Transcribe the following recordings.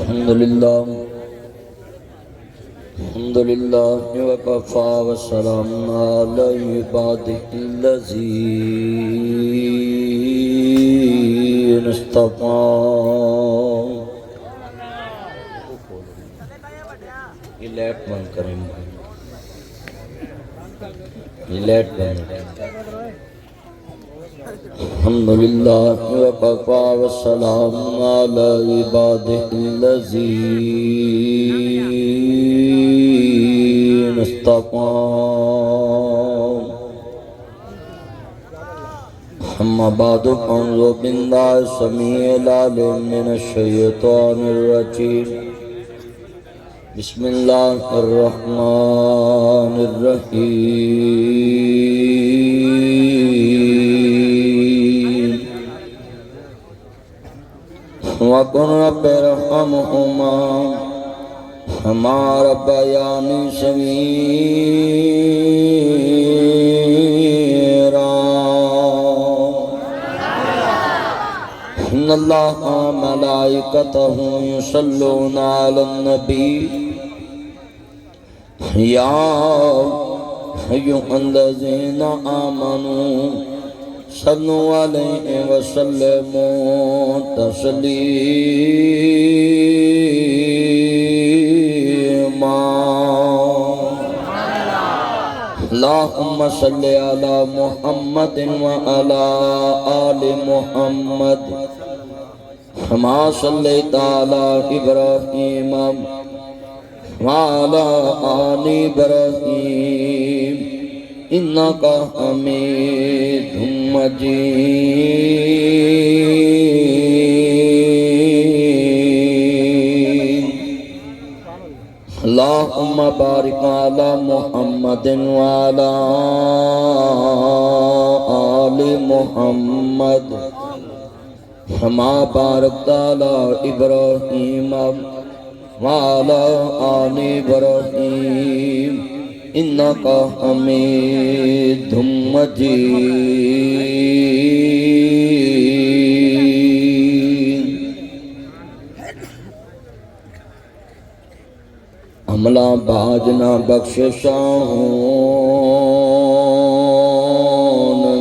الحمدللہ وکفا وسلام علی عبادہ الذین اصطفیٰ۔ یہ لائٹ بند کریں، یہ لائٹ بند کریں۔ الحمدللہ وکفا وسلام علی عبادہ الذین اصطفیٰ۔ اما بعد فاعوذ باللہ السمیع العلیم من الشیطان الرجیم۔ بسم اللہ الرحمن الرحیم۔ وَقُلْ رَبِّ ارْحَمْهُمَا كَمَا رَبَّيَانِي صَغِيرًا۔ إِنَّ اللَّهَ وَمَلَائِكَتَهُ يُصَلُّونَ عَلَى النَّبِيِّ يَا أَيُّهَا الَّذِينَ آمَنُوا صلوا علیہ وسلموا تسلیما۔ اللہم صلی علی محمد وعلی آل محمد کما صلیت علی ابراہیم وعلی آل ابراہیم انکا حمید مجید۔ اللہم بارک علی محمد وعلی آل محمد کما بارکت علی ابراہیم وعلی آل ابراہیم انکا حمید مجید۔ عملہ باجنا بخششاہون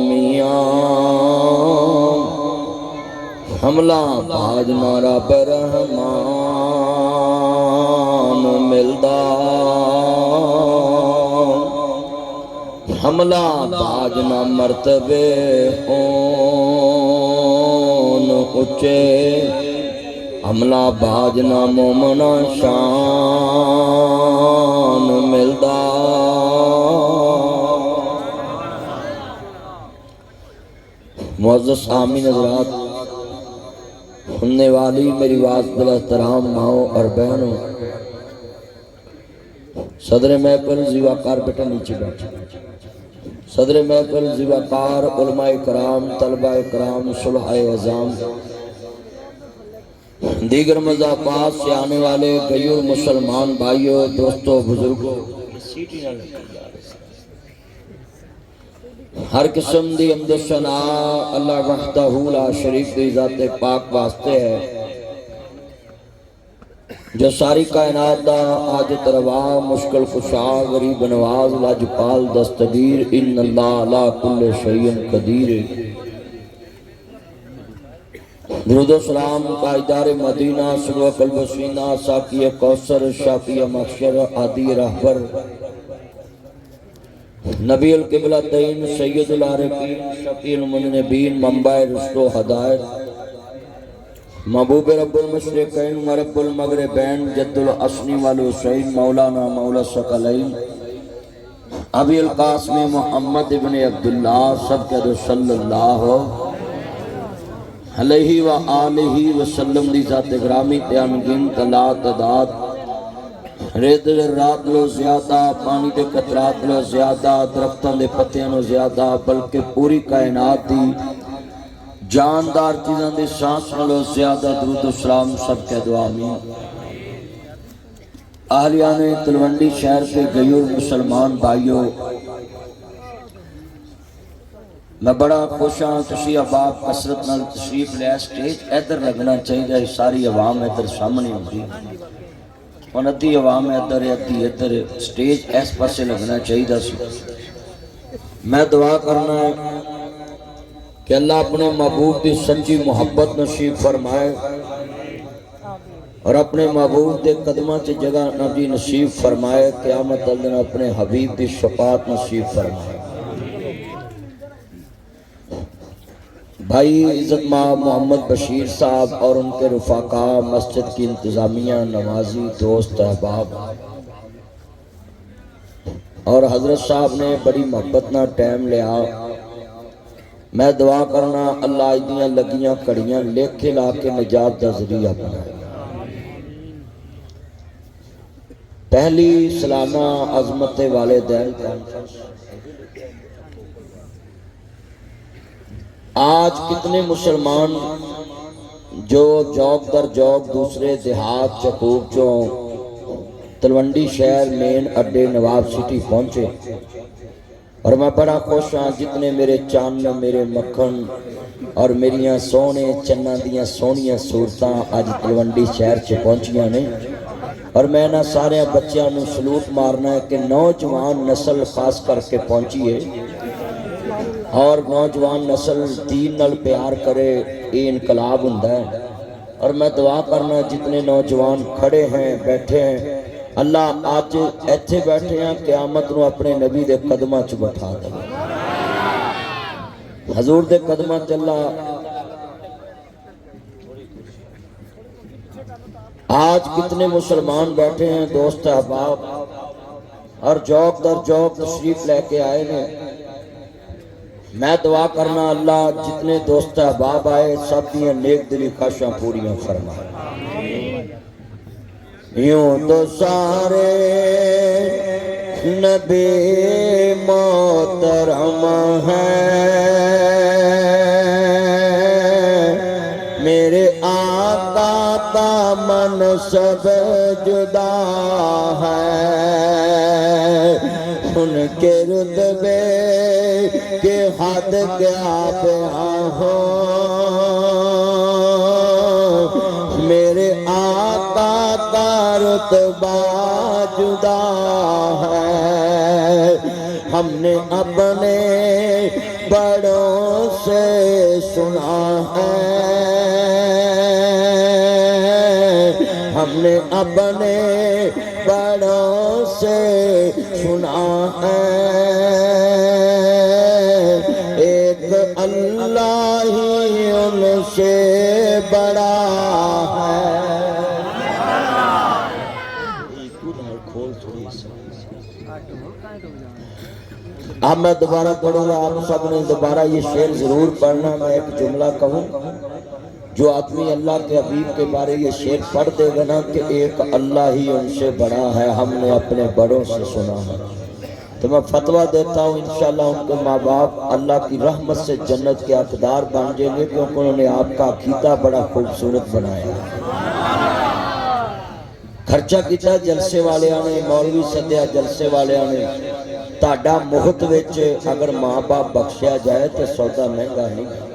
میاں، حملہ باجنا رب رحمان ملدہ، حملہ باجنا مرتبے ہون اچے، حملہ باجنا مومنہ شان ملدہ۔ معزز آمین حضرات، سننے والی میری واعظ دل احترام ماؤں اور بہنوں، صدر محفل زیوہ بیٹا نیچے بیٹھے، صدر محفل زیوہ علماء کرام، طلبہ کرام، صلحاء عظام، دیگر مضافات سے آنے والے غیور مسلمان بھائیوں، دوستوں، بزرگوں، ہر قسم دی حمد و ثنا اللہ وحدہ لا شریک دی ذات پاک واسطے ہے، جو ساری کائنات دا حاجت روا، مشکل کشا، غریب نواز، لاجپال دستگیر، ان اللہ علی کل شیء قدیر۔ درود و سلام تاجدار مدینہ، سلوہ قلب سینہ، ساقی کوثر، شافی محشر، عادی رہبر، نبی القبلتین، سید العارفین، شفیع المذنبین، منبع رشد و ہدایت، محبوب رب المشرقین و رب المغربین، جد الحسن والحسین، مولانا مولا ثقلین، ابی القاسم محمد ابن عبداللہ، سب کہہ دو صلی اللہ علیہ وآلہ وسلم دی ذات گرامی تیانگین تلا تعداد، ریت رات لو زیادہ، پانی دے قطرات لو زیادہ، درختان دے پتیاں لو زیادہ، بلکہ پوری کائنات دی جاندار چیزاں دے سانس لو زیادہ، درود و سلام سب کہہ دو آمین۔ اہلیان تلونڈی شہر کے غیور مسلمان بھائیوں، میں بڑا خوش ہاں تسی احباب کثرت نال تشریف لے سٹیج ادھر لگنا چاہیے ساری عوام ادھر سامنے ہوندی اور ادھی عوام ادھر ادھی ادھر سٹیج اس پاسے لگنا چاہیے سی میں دعا کرنا ہے کہ اللہ اپنے محبوب کی سچی محبت نصیب فرمائے اور اپنے محبوب کے قدموں سے جگہ نبی نصیب فرمائے قیامت دن اپنے حبیب کی شفاعت نصیب فرمائے بھائی عزت ماں محمد بشیر صاحب اور ان کے رفقاء مسجد کی انتظامیہ نمازی دوست احباب اور حضرت صاحب نے بڑی محبت نہ ٹائم لیا میں دعا کرنا اللہ ادیاں لگیاں کڑیاں لکھ کے لا کے نجات دا ذریعہ بنائے پہلی سالانہ عظمت والدین کانفرنس آج کتنے مسلمان جو جوک در جوک دوسرے دیہات چکوک جو تلونڈی شہر مین اڈے نواب سٹی پہنچے اور میں بڑا خوش ہاں جتنے میرے چاند میرے مکھن اور میریاں سونے چنہ دیاں سونیاں صورتاں آج تلونڈی شہر سے پہنچیاں نہیں اور میں نہ سارے بچیاں نو سلوٹ مارنا ہے کہ نوجوان نسل خاص کر کے پہنچی ہے اور نوجوان نسل دین نال پیار کرے یہ انقلاب ہوندا ہے اور میں دعا کرنا جتنے نوجوان کھڑے ہیں بیٹھے ہیں اللہ آج ایتھے بیٹھے ہیں قیامت نو اپنے نبی دے قدمہ چ بٹھا دے حضور دے قدمہ چ اللہ آج کتنے مسلمان بیٹھے ہیں دوست احباب اور جوک در جوک تشریف لے کے آئے ہیں میں دعا کرنا اللہ جتنے دوست احباب آئے سب دیاں نیک دلی خواہشاں پوریاں فرمائے یوں تو سارے نبی محترم ہیں میرے آقا کا منصب جدا ہے ان کے رتبے کہ حد کیا بیاں ہو میرے آقا کا رتبہ جدا ہے ہم نے اپنے بڑوں سے سنا ہے ہم نے اپنے بڑوں سے سنا ہے اللہ ہی ان سے بڑا ہے اب میں دوبارہ پڑھوں گا آپ سب نے دوبارہ یہ شعر ضرور پڑھنا میں ایک جملہ کہوں جو آدمی اللہ کے حبیب کے بارے یہ شعر پڑھ دے گا نا کہ ایک اللہ ہی ان سے بڑا ہے ہم نے اپنے بڑوں سے سنا ہے تو میں فتوہ دیتا ہوں انشاءاللہ ان کے ماں باپ اللہ کی رحمت سے جنت کے حقدار بن جائیں گے کیونکہ انہوں نے آپ کا عقیدہ بڑا خوبصورت بنایا خرچہ کیتا جلسے والے آنے مولوی سدیا جلسے والے آنے تاڑا مہت وچ اگر ماں باپ بخشیا جائے تو سودا مہنگا نہیں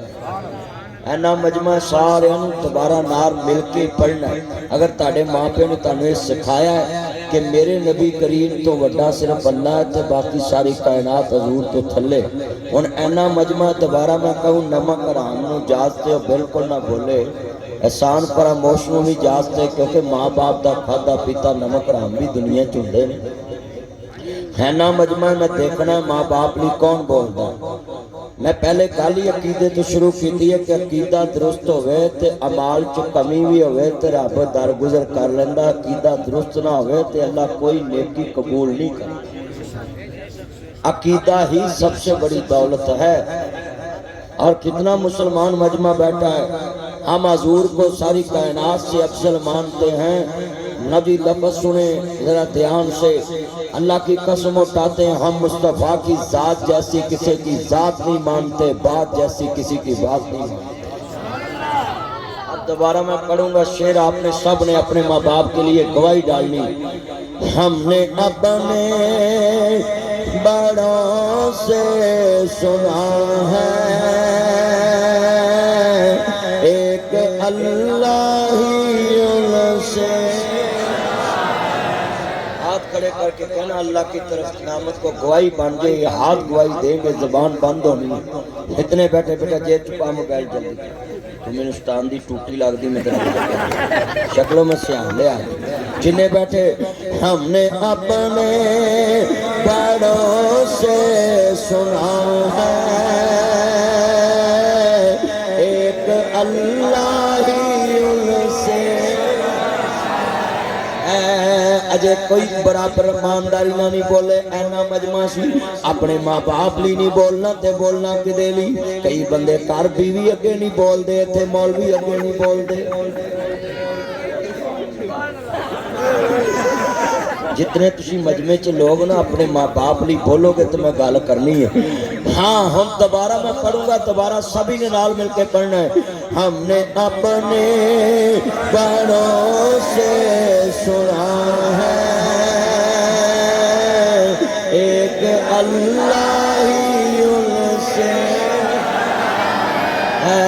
اینا مجمع سارے دوبارہ نار مل کے پڑھنا ہے اگر تاڑے ماں پہ نے تانوے سکھایا ہے کہ میرے نبی کریم تو وڈا صرف اللہ ہے تو باقی ساری کائنات حضور تو تھلے ان اینا مجمع دوبارہ میں کہوں نمک حرام نو جازتے ہو بالکل نہ بھولے احسان فراموش نو بھی جازتے کیونکہ ماں باپ دا کھادا پیتا نمک حرام بھی دنیا چندے نہیں ہے نا مجمع میں دیکھنا ہے ماں باپ لی کون بولتا میں پہلے کالی عقیدے تو شروع کی ہے کہ عقیدہ درست ہوئے تے عمال چو کمی بھی ہوئے تے رب درگزر کر لیندہ عقیدہ درست نہ ہوئے تے اللہ کوئی نیکی قبول نہیں کرتا عقیدہ ہی سب سے بڑی دولت ہے اور کتنا مسلمان مجمع بیٹھا ہے ہم حضور کو ساری کائنات سے افضل مانتے ہیں نبی لفظ سنیں ذرا دھیان سے اللہ کی قسم اٹھاتے ہیں ہم مصطفیٰ کی ذات جیسی کسی کی ذات نہیں مانتے بات جیسی کسی کی بات نہیں مانتے اب دوبارہ میں پڑھوں گا شعر آپ نے سب نے اپنے ماں باپ کے لیے گواہی ڈالنی ہم نے اپنے بڑوں سے سنا ہے ایک اللہ ہی ان سے۔ ہاتھ کھڑے کر کے کہنا اللہ کی طرف قیامت کو گواہی بن گئے، یہ ہاتھ گواہی دیں گے، زبان بند ہونی ہے۔ اتنے بیٹھے بیٹھے جیب چھپا موبائل جلدی تو میں نے استان دی ٹوٹی لگ دی، میں شکلوں میں سیاح لے آئے جنہیں بیٹھے۔ ہم نے اپنے بڑوں سے سنا ہے ایک اللہ ہی ان سے اجے کوئی برابر ایمانداری نہ نہیں بولے، اینا مجمع سی اپنے ماں باپ لی نہیں بولنا تے بولنا کدے لی۔ کئی بندے کار بیوی اگے نہیں بول دے تھے، مولوی اگے نہیں بول دے۔ جتنے تسی مجمع چ لوگ نا اپنے ماں باپ لی بولو گے تو میں گال کرنی ہے۔ ہاں ہم دوبارہ میں پڑھوں گا، دوبارہ سبھی نے نال مل کے پڑھنا ہے۔ ہم نے اپنے بڑوں سے سنا ہے ایک اللہ ہی ان سے ہے۔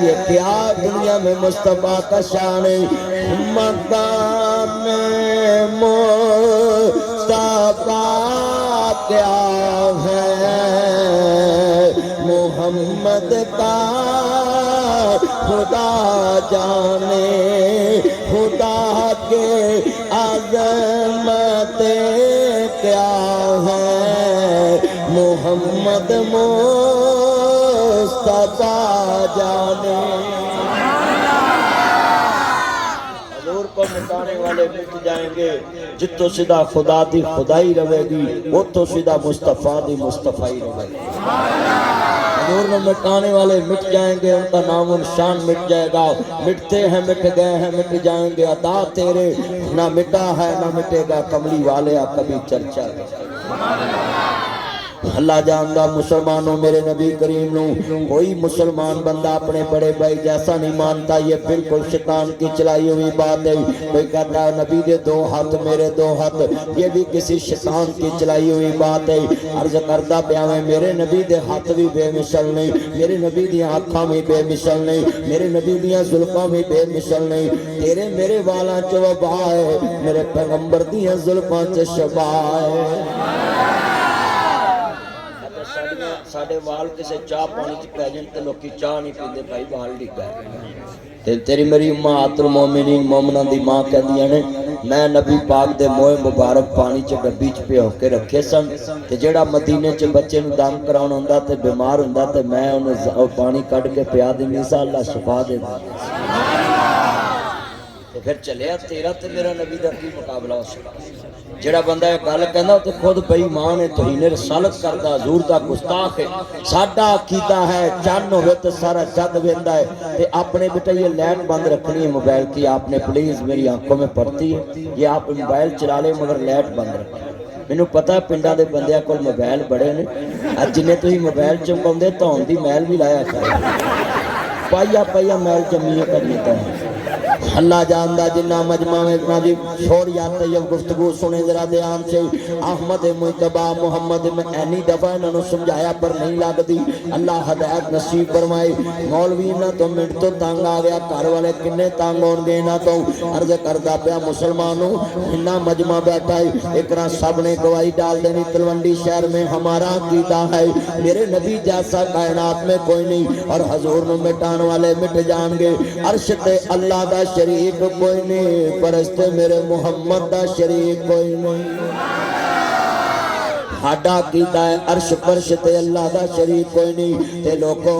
یہ کیا دنیا میں مصطفیٰ کا شان ہے، مقام مصطفیٰ کیا ہے، محمد کا خدا جانے، خدا کے عظمت کیا ہے، محمد مصطفیٰ جانے۔ حضور کو مٹانے والے مٹ جائیں گے، جتوں سیدھا خدا دی خدائی رہے گی، اتوں سیدھا مصطفیٰ دی مصطفیٰ رہے گی۔ حضور نے مٹانے والے مٹ جائیں گے، ان کا نام و نشان مٹ جائے گا۔ مٹتے ہیں مٹ گئے ہیں مٹ جائیں گے، عطا تیرے نہ مٹا ہے نہ مٹے گا، کملی والے کبھی چرچا ہے۔ اللہ جاندہ مسلمانوں میرے نبی کریم نو کوئی مسلمان بندہ اپنے بڑے بھائی جیسا نہیں مانتا، یہ بالکل شیطان کی چلائی ہوئی بات ہے۔ کوئی کہتا ہے نبی دے دو ہاتھ میرے دو ہاتھ، یہ بھی کسی شیطان کی چلائی ہوئی بات ہے۔ عرض کردہ بیاویں میرے نبی دے ہاتھ بھی بے مثل نہیں، میرے نبی دی آنکھاں بھی بے مثل نہیں، میرے نبی دیاں زلفاں بھی بے مثل نہیں۔ تیرے میرے والاں چ وبا ہے، میرے پیغمبر دیاں زلفاں چ شبا ہے۔ ساڑھے وال کسے چاہ پانی چ پہ جن تے لوکی چاہ نہیں پیندے بھائی وال ڈگا ہے۔ تیری میری امہات المومنین مومنان دی ماں کہندیاں نے میں نبی پاک دے موئے مبارک پانی چ ڈبی چ پہ ہو کے رکھے سن تے جیڑا مدینے چ بچے نو دم کراؤن ہوندا تے بیمار ہوندا تے میں انہوں پانی کٹ کے پیا دینی سا، اللہ شفا دے دا۔ پھر چلیا تیرا تے میرا نبی دا کی مقابلہ ہو سکتا۔ جڑا بندہ ایک گل کہندا تے خود بے ایمان ہے، توہین رسالت کردا، حضور دا گستاخ ہے۔ ساڈا عقیدہ ہے چن ہوے تے سارا جگ ویندا ہے تے اپنے بیٹا یہ لائٹ بند رکھنی ہے موبائل کی، آپ نے پلیز میری آنکھوں میں پڑتی ہے، یہ آپ موبائل چلا لیں مگر لائٹ بند رکھیں۔ مینوں پتہ ہے پنڈاں دے بندیاں کول موبائل بڑے نے، اج جنے تسی موبائل چمکاؤندے تہون دی محل بھی لایا کرو، پائیا پائیا محل جمیے کرنی تے اللہ جاندہ جنہ مجمع میں اتنا جی چھوڑ یا طیب گفتگو سنے ذرا دھیان سے۔ احمد مجتبہ محمد میں اینی دفعہ انہوں نے سمجھایا پر نہیں لگ دی، اللہ ہدایت نصیب فرمائے۔ مولوی نہ تو منٹ تو تانگ آ گیا، کار والے کنے تانگ ہون گے نہ تو عرض کردہ پیا مسلمانوں انہ مجمع بیٹھا ہے، اکرا سب نے گواہی ڈال دینی تلونڈی شہر میں ہمارا عقیدہ ہے میرے نبی جیسا کائنات میں کوئی نہیں، اور حضور نے مٹان والے مٹ جان گے۔ عرش تے اللہ دا شریک کوئی نہیں، پرستے میرے محمد دا شریک کوئی نہیں۔ ہاڈا کیتا ہے عرش فرش تے اللہ دا شریک کوئی نہیں، تے لوگو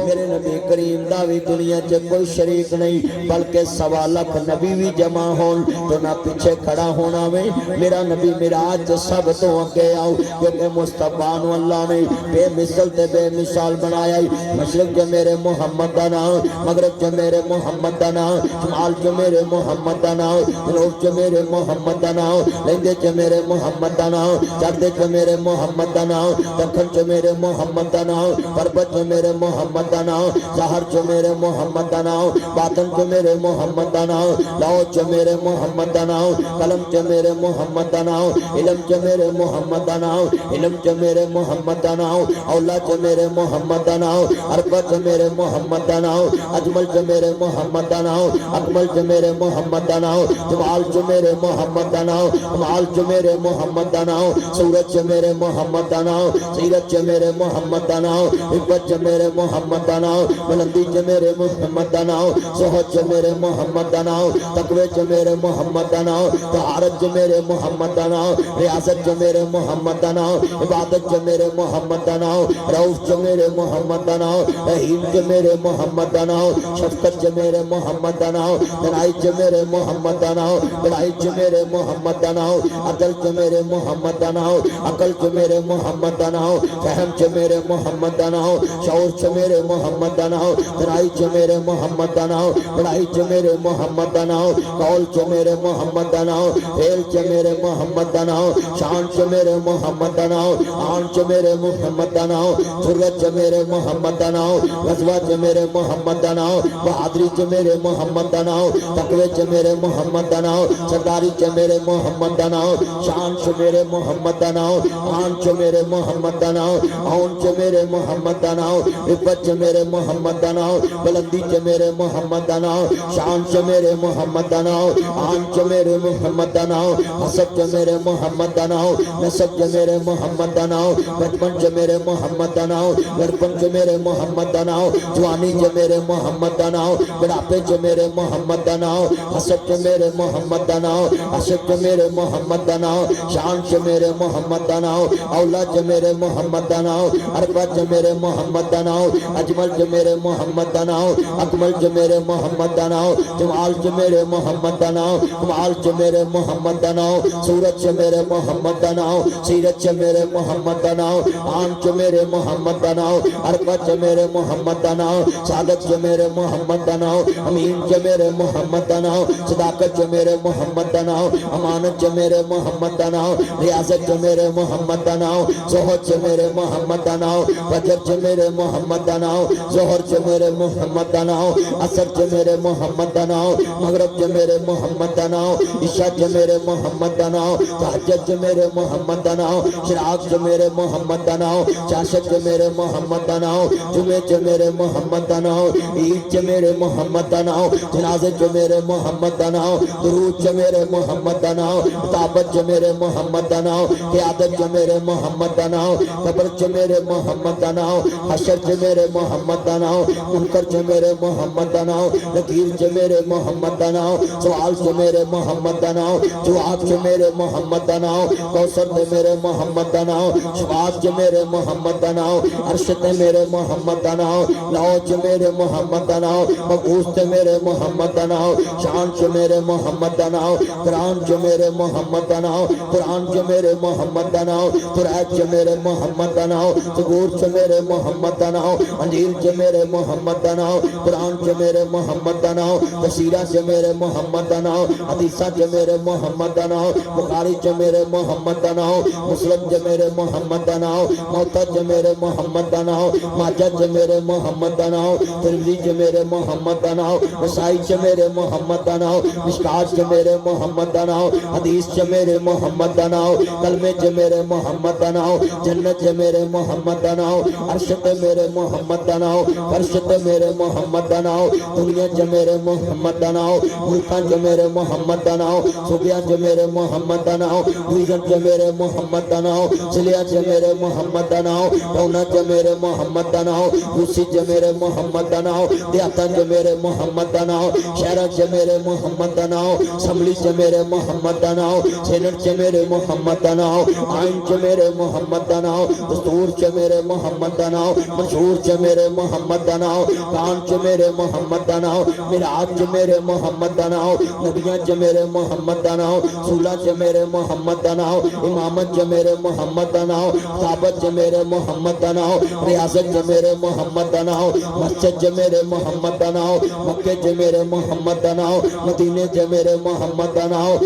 میرے نبی کریم دا بھی دنیا چ کوئی شریک نہیں، بلکہ 1.25 لاکھ نبی بھی جمع ہون تو نہ پیچھے کھڑا ہونا میں میرا نبی معراج سب تو اگے آؤ، کیونکہ مصطفیٰ نو اللہ نے بے مثل تے بے مثال بنایا ہے۔ مشرق جو میرے محمد دا نام، مغرب جو میرے محمد دا نام، شمال جو میرے محمد دا نام، جنوب جو میرے محمد دا نام، لہندے جو میرے محمد دا نام، چڑھدے جو میرے میرے محمد دا نام دکھن چ میرے محمد دا نام پربت چ میرے محمد دا نام ظاہر چ میرے محمد دا نام باطن چ میرے محمد دا نام لو چ میرے محمد دا نام قلم چ میرے محمد دا نام علم چ میرے محمد دا نام علم چ میرے محمد دا نام اولاد چ میرے محمد دا نام اربت چ میرے محمد دا نام اجمل چ میرے محمد دا نام اکمل چ میرے محمد دا نام جمال چ میرے محمد دا نام کمال چ میرے محمد دا نام سورج چ میرے محمد دا نام سیرت چ میرے محمد دا نام عبت چ میرے محمد دا نام بلندی چ میرے محمد دا نام زہد چ میرے محمد دا نام تقوی چ میرے محمد دا نام طہارت چ میرے محمد دا نام ریاضت چ میرے محمد دا نام عبادت چ میرے محمد دا نام رؤوف چ میرے محمد دا نام رحیم چ میرے محمد دا نام شفقت چ میرے محمد دا نام دنائی چ میرے محمد دا نام بڑائی چ میرے محمد دا نام عدل چ میرے محمد دا نام عقل چ میرے محمد دا نام فہم چ میرے محمد دا نام شعور چ میرے محمد دا نام دنائی چ میرے محمد دا نام بڑائی چ میرے محمد دا نام قول چ میرے محمد دا نام فعل چ میرے محمد دا نام شان چ میرے محمد دا نام آن چ میرے محمد دا نام ضرورت چ میرے محمد دا نام غزوہ چ میرے محمد دا نام بہادری چ میرے محمد دا نام تقوی چ میرے محمد دا نام سرداری چ میرے محمد دا نام شان چ میرے محمد دا نام آن چ میرے محمد دا نام آن چ میرے محمد دا نام عبت چ میرے محمد دا نام بلندی چ میرے محمد دا نام شان چ میرے محمد دا نام آن چ میرے محمد دا نام حسب چ میرے محمد دا نام نسب چ میرے محمد دا نام بچپن چ میرے محمد دا نام لڑپن چ میرے محمد دا نام جوانی چ میرے محمد دا نام بڑھاپے چ میرے محمد دا نام حسب چ میرے محمد دا نام عشق چ میرے محمد دا نام شان چ میرے محمد دا نام اولاد چ میرے محمد دا نام عربت چ میرے محمد دا نام اجمل چ میرے محمد دا نام اکمل چ میرے محمد دا نام جمال چ میرے محمد دا نام کمال چ میرے محمد دا نام سورت چ میرے محمد دا نام سیرت چ میرے محمد دا نام آن چ میرے محمد دا نام عربت چ میرے محمد دا نام سعادت چ میرے محمد دا نام امین چ میرے محمد دا نام صداقت چ میرے محمد دا نام امانت چ میرے محمد دا نام ریاضت چ میرے محمد دا نام زہد چ میرے محمد دا نام فجر چ میرے محمد دا نام ظہر چ میرے محمد دا نام عصر چ میرے محمد دا نام مغرب چ میرے محمد دا نام عشاء چ میرے محمد دا نام تہجد چ میرے محمد دا نام شراق چ میرے محمد دا نام چاشت چ میرے محمد دا نام جمعے چ میرے محمد دا نام عید چ میرے محمد دا نام جنازے چ میرے محمد دا نام درود چ میرے محمد دا نام کتابت چ میرے محمد دا نام قیادت چ میرے محمد دا نام قبر چ میرے محمد دا نام حشر چ میرے محمد دا نام منکر چ میرے محمد دا نام نکیر چ میرے محمد دا نام سوال چ میرے محمد دا نام جواب چ میرے محمد دا نام کوثر چ میرے محمد دا نام شفاعت چ میرے محمد دا نام عرش چ میرے محمد دا نام لو چ میرے محمد دا نام مبعوث چ میرے محمد دا نام شان چ میرے محمد دا نام قرآن چ میرے محمد دا نام قرآن چ میرے محمد دا نام قرآن چ میرے محمد دا نام زبور چ میرے محمد دا نام انجیل چ میرے محمد دا نام قرآن چ میرے محمد دا نام تسیرہ چ میرے محمد دا نام حدیثہ چ میرے محمد دا نام بخاری چ میرے محمد دا نام مسلم چ میرے محمد دا نام موطا چ میرے محمد دا نام ماجہ چ میرے محمد دا نام ترمذی چ میرے محمد دا نام نسائی چ میرے محمد دا نام مشکات چ میرے محمد دا نام حدیث چ میرے محمد دا نام کلمے چ میرے محمد دا نام جنت چ میرے محمد دا نام عرش چ میرے محمد دا نام فرش چ میرے محمد دا نام دنیا چ میرے محمد دا نام ملکان چ میرے محمد دا نام صوبیاں چ میرے محمد دا نام ڈویژن چ میرے محمد دا نام ضلع چ میرے محمد دا نام ٹونا چ میرے محمد دا نام روسی چ میرے محمد دا نام دیہاتاں چ میرے محمد دا نام شہراں چ میرے محمد دا نام اسمبلی چ میرے محمد دا نام سینٹ چ میرے محمد دا نام آئین چ میرے محمد دا نام دستور چ میرے محمد دا نام منشور چ میرے محمد دا نام کان چ میرے محمد دا نام میراث چ میرے محمد دا نام نبیاں چ میرے محمد دا نام صلہ چ میرے محمد دا نام امامت چ میرے محمد دا نام خطابت چ میرے محمد دا نام ریاست چ میرے محمد دا نام مسجد چ میرے محمد دا نام مکے چ میرے محمد دا نام مدینے چ میرے محمد دا نام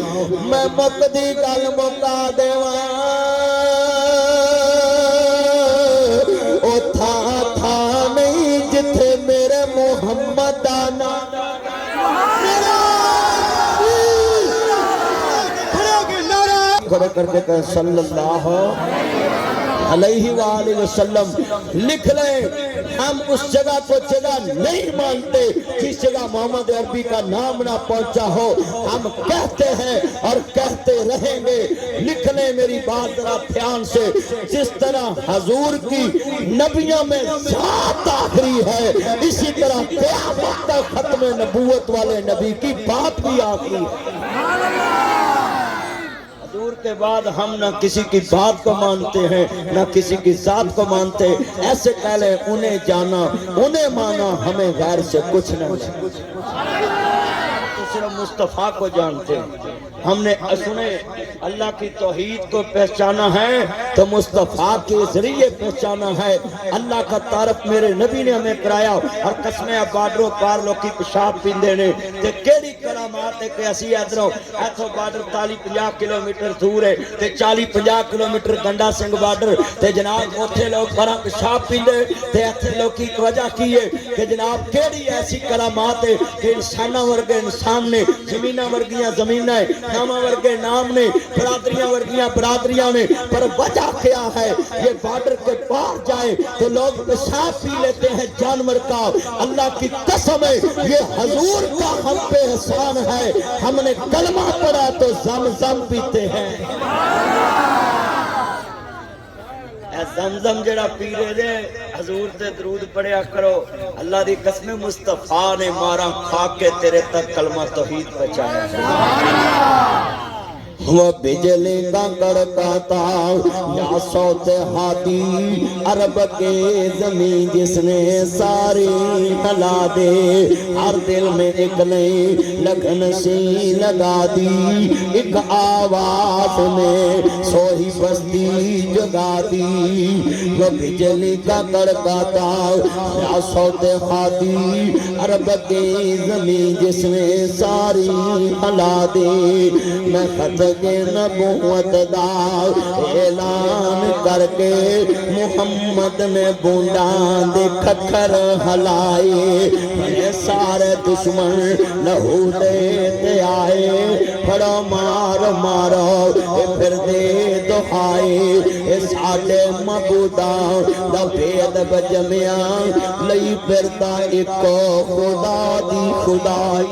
میں مقدی گل مکا دیواں کھڑے کر کے کہیں صلی اللہ علیہ وآلہ وسلم. لکھ لیں ہم اس جگہ کو جگہ نہیں مانتے جس جگہ محمد عربی کا نام نہ پہنچا ہو. ہم کہتے ہیں اور کہتے رہیں گے. لکھ لیں میری بات ذرا دھیان سے. جس طرح حضور کی نبیوں میں ذات آخری ہے اسی طرح قیامت تک ختم نبوت والے نبی کی بات بھی آخری ہے. حضور کے بعد ہم نہ کسی کی بات کو مانتے ہیں نہ کسی کی ذات کو مانتے. ایسے کہہ لیں انہیں جانا انہیں مانا ہمیں غیر سے کچھ نہ صرف مصطفیٰ کو جانتے ہیں. ہم نے سنے اللہ کی توحید کو پہچانا ہے تو مصطفیٰ کے ذریعے پہچانا ہے. اللہ کا تعارف میرے نبی نے ہمیں کرایا اور قسمیں بارڈروں پار لوکی پیشاب پیندے نے تے کیڑی کرامات ہے کہ اسی ادھروں ایتھو بارڈر 40-50 کلومیٹر دور ہے تے 40-50 کلومیٹر گنڈا سنگھ بارڈر تے جناب اوتھے لوگ بڑا پیشاب پیندے تے ایتھے لوکی کی وجہ کی ہے کہ جناب کیڑی ایسی کرامات ہے کہ انساناں ورگے انسان نے زمیناں ورگیاں زمیناں نامہ ورگے نام نے برادریاں ورگیاں برادریاں نے. پر وجہ کیا ہے یہ بارڈر کے پار جائیں تو لوگ پیشاب پی لیتے ہیں جانور کا. اللہ کی قسم ہے یہ حضور کا ہم پہ احسان ہے. ہم نے کلمہ پڑھا تو زمزم پیتے ہیں. اے زمزم جڑا پی رہے دے حضور تے درود پڑھیا کرو. اللہ دی قسم مصطفیٰ نے مارا کھا کے تیرے تک کلمہ توحید پہنچایا. وہ بجلی کا کڑکاتا یا صوت ہادی عرب کے زمین جس نے ساری ہلا دے. ہر دل میں ایک نئی لگن سی لگا دی ایک آواز میں سوہی بستی جگا دی. وہ بجلی کا کڑکاتا یا صوت ہادی عرب کے زمین جس نے ساری ہلا دے. میں خط کے نبوت دا اعلان کر کے محمد میں بوندان دے کھکھر ہلائے. میں سارے دشمن لہو دیتے آئے. پھڑو مار مارو اے پھر دے دعائے. اے ساڑے مبودان دا بید بجمیاں لئی پھردا ایکو خدا دی خدائی.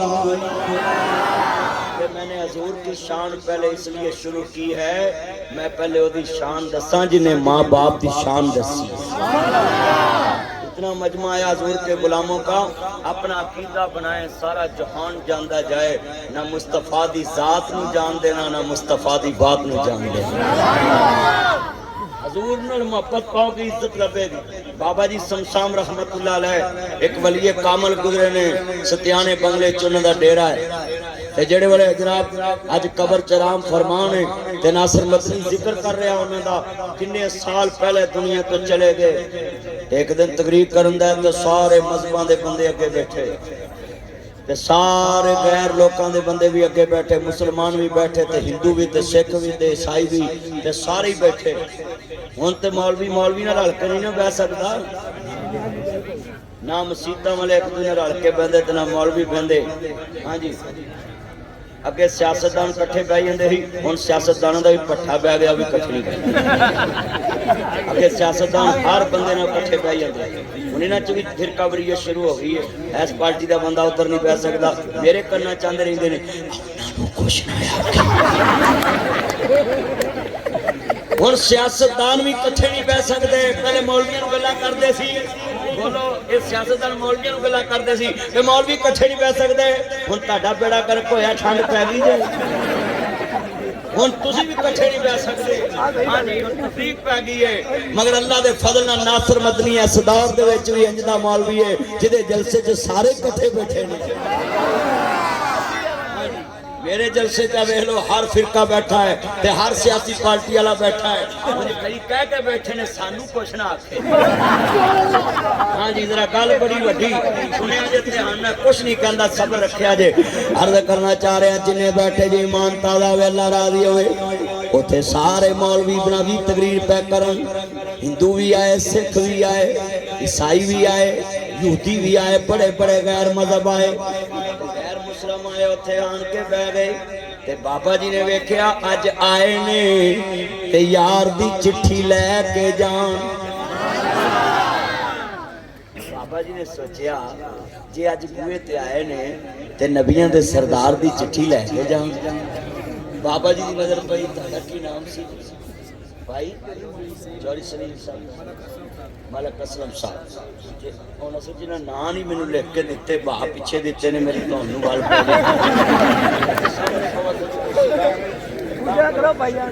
میں نے حضور کی شان پہلے اس لیے شروع کی ہے میں پہلے وہ دی شان دساں جنہیں ماں باپ دی شان دسی. اتنا مجمع ہے حضور کے غلاموں کا اپنا عقیدہ بنائیں سارا جہان جاندہ جائے. نہ مصطفیٰ دی ذات نو جان دینا نہ مصطفیٰ دی بات نو جان دینا. حضور نے محبت پاؤ کی عزت لبے گی. بابا جی سمسام رحمت اللہ علیہ ایک ولی کامل گزرے نے ستیانے بنگلے چنہ دا ڈیرہ ہے تے جڑے والے جناب آج قبر چرام فرمان ہے تے ناصر مدنی ذکر کر رہا انہوں دا کنے سال پہلے دنیا تو چلے گئے. ایک دن تقریر کرن دا تو سارے مذہباں دے بندے اگے بیٹھے تے سارے غیر لوکاں دے بندے بھی اگے بیٹھے مسلمان بھی بیٹھے تے ہندو بھی تے سکھ بھی تے عیسائی بھی تے سارے بیٹھے. ہن تے مولوی نہ رل کے نہیں نہ بیٹھ سکدا نہ مسیتاں والے ایک دوسرے رل کے بندے تے نہ مولوی بندے. ہاں جی اگے سیاستدان کٹھے بہ جاندے ہی ہن سیاستداناں دا بھی پٹھا بہ گیا بھی کٹھے نہیں بہ. اگے سیاستدان ہر بندے نال کٹھے بہ جاندے ہن انہاں چ وی فرقہ واریت شروع ہو گئی ہے. اس پارٹی دا بندہ ادھر نہیں بیٹھ سکدا میرے کنا چاندے رہندے نے انہاں نوں کچھ نہ ہن سیاستدان بھی کٹھے نہیں بیٹھ سکدے. پہلے مولویاں نوں گلاں کردے سی بولو یہ سیاستدان مولویاں نوں گلاں کردے سی کہ مولوی کٹھے نہیں بیٹھ سکدے. ہن تہاڈا بیڑا گرک ہویا ٹھنڈ پੈ گئی جے ہن تسی بھی کٹھے نہیں بیٹھ سکدے. ہاں جی تفریق پہ گئی ہے مگر اللہ دے فضل نال ناصر مدنی اس دور دے وچ وی انج دا مولوی ہے جدے جلسے چ سارے کٹھے بیٹھے نے. میرے جلسے کا ویکھ لو ہر فرقہ بیٹھا ہے تے ہر سیاسی پارٹی والا بیٹھا ہے. مجھے کئی کہہ کے بیٹھے نے سانو کچھ نہ آکھے. ہاں جی ذرا گل بڑی وڈی سنیا جے دھیان نال کچھ نہیں کہندا صبر رکھیا جے. عرض کرنا چاہ رہے ہیں جنے بیٹھے جی ایمان تازہ ہوئے اللہ راضی ہوئے اوتھے سارے مولوی بناوی تقریر پہ کرن. ہندو بھی آئے سکھ بھی آئے عیسائی بھی آئے یہودی بھی آئے بڑے بڑے غیر مذہب آئے مسلم آئے اتھے آن کے بہ گئے ਤੇ ਬਾਬਾ ਜੀ ਨੇ ਵੇਖਿਆ ਅੱਜ ਆਏ ਨੇ ਤੇ ਯਾਰ ਦੀ ਚਿੱਠੀ ਲੈ ਕੇ ਜਾਣ। ਬਾਬਾ ਜੀ ਨੇ ਸੋਚਿਆ ਜੇ ਅੱਜ ਬੂਹੇ ਤੇ ਆਏ ਨੇ ਤੇ ਨਬੀਆਂ ਦੇ ਸਰਦਾਰ ਦੀ ਚਿੱਠੀ ਲੈ ਕੇ ਜਾਣ। ਬਾਬਾ ਜੀ ਦੀ ਨਜ਼ਰ ਪਈ, ਤੁਹਾਡਾ ਕੀ ਨਾਮ ਸੀ? ਭਾਈ ਜੋਰੀ ਸਲੀਮ ਸਾਹਿਬ, ਮਲਕ ਅਸਲਮ ਸਾਹਿਬ। ਜੇ ਉਹਨਾਂ ਸੇ ਜਿਹਨਾਂ ਨਾਂ ਨਹੀਂ ਮੈਨੂੰ ਲਿਖ ਕੇ ਦਿੱਤੇ, ਬਾਹ ਪਿੱਛੇ ਦਿੱਤੇ ਨੇ, ਮੇਰੀ ਤੁਹਾਨੂੰ ਗੱਲ ਪੈ ਪੂਜਾ ਕਰੋ ਭਾਈ ਜਾਨ।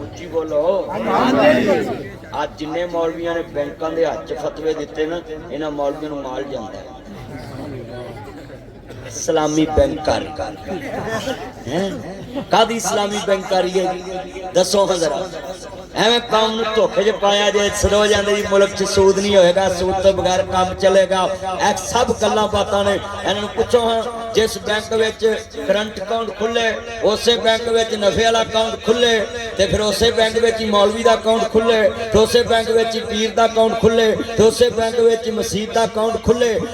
ਉੱਚੀ ਬੋਲੋ। ਅੱਜ ਜਿੰਨੇ ਮੌਲਵੀਆਂ ਨੇ ਬੈਂਕਾਂ ਦੇ ਹੱਥ 'ਚ ਫਤਵੇ ਦਿੱਤੇ ਨਾ, ਇਹਨਾਂ ਮੌਲਵੀਆਂ ਨੂੰ ਮਾਲ ਜਾਂਦਾ ਹੈ। ਇਸਲਾਮੀ ਬੈਂਕਾਰੀ ਹੈ ਕਾਦੀ ਇਸਲਾਮੀ ਬੈਂਕਾਰੀ ਹੈ ਦੱਸੋ ਜਰਾ। ਐਵੇਂ ਕੰਮ ਨੂੰ ਧੋਖੇ 'ਚ ਪਾਇਆ ਜੇ ਸਰੋ ਜਾਂਦੇ ਜੀ ਮੁਲਕ 'ਚ ਸੂਦ ਨਹੀਂ ਹੋਏਗਾ, ਸੂਦ ਤੋਂ ਬਗੈਰ ਕੰਮ ਚੱਲੇਗਾ। ਇਹ ਸਭ ਗੱਲਾਂ ਬਾਤਾਂ ਨੇ। ਇਹਨਾਂ ਨੂੰ ਪੁੱਛੋ ਹਾਂ, ਜਿਸ ਬੈਂਕ ਵਿੱਚ ਕਰੰਟ ਅਕਾਊਂਟ ਖੁੱਲੇ ਉਸੇ ਬੈਂਕ ਵਿੱਚ ਨਫੇ ਵਾਲਾ ਅਕਾਊਂਟ ਖੁੱਲੇ, ਤੇ ਫਿਰ ਉਸੇ ਬੈਂਕ ਵਿੱਚ ਹੀ ਮੌਲਵੀ ਦਾ ਅਕਾਊਂਟ ਖੁੱਲੇ, ਤੇ ਉਸੇ ਬੈਂਕ ਵਿੱਚ ਹੀ ਪੀਰ ਦਾ ਅਕਾਊਂਟ ਖੁੱਲੇ, ਤੇ ਉਸੇ ਬੈਂਕ ਵਿੱਚ ਮਸਜਿਦ ਦਾ ਅਕਾਊਂਟ ਖੁੱਲੇ।